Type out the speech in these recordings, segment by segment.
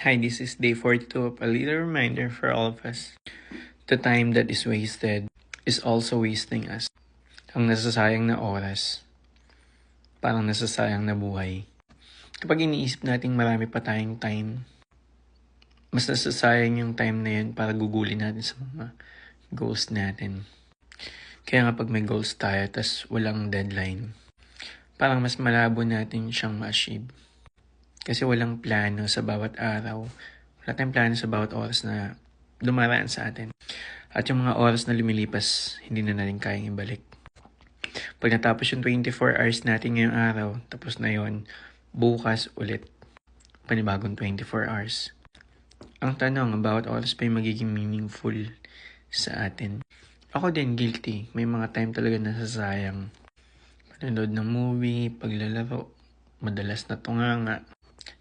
Hi, this is day 42 of a little reminder for all of us. The time that is wasted is also wasting us. Ang nasasayang na oras, parang nasasayang na buhay. Kapag iniisip natin marami pa tayong time, mas nasasayang yung time na yun para gugulin natin sa mga goals natin. Kaya nga pag may goals tayo tas walang deadline, parang mas malabo natin siyang ma-achieve. Kasi walang plano sa bawat araw. Wala tayong plano sa bawat oras na dumaraan sa atin. At yung mga oras na lumilipas, hindi na natin kayang ibalik. Pag natapos yung 24 hours natin ngayong araw, tapos na yon, bukas ulit, panibagong 24 hours. Ang tanong, bawat oras pa yung magiging meaningful sa atin. Ako din, guilty. May mga time talaga nasasayang. Panonood ng movie, paglalaro, madalas na tunganga,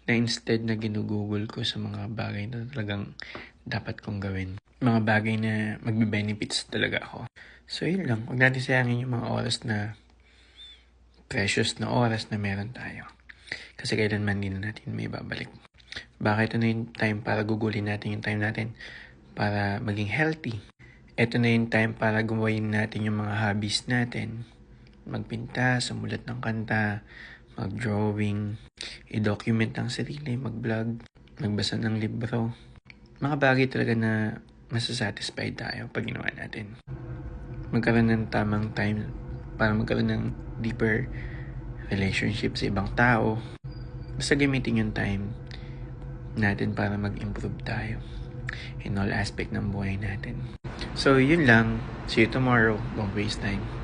na instead na ginugugol ko sa mga bagay na talagang dapat kong gawin. Mga bagay na magbe-benefits talaga ako. So yun lang, huwag natin sayangin yung mga oras na precious na oras na meron tayo. Kasi kailanman din natin may babalik. Baka ito na yung time para gugulin natin yung time natin para maging healthy. Ito na yung time para gawin natin yung mga hobbies natin. Magpinta, sumulat ng kanta, mag-drawing, i-document ang sarili, mag-vlog, magbasa ng libro. Mga bagay talaga na masasatisfied tayo pag ginawa natin. Magkaroon ng tamang time para magkaroon ng deeper relationship sa ibang tao. Basta gamitin yung time natin para mag-improve tayo in all aspect ng buhay natin. So, yun lang. See you tomorrow. Don't waste time.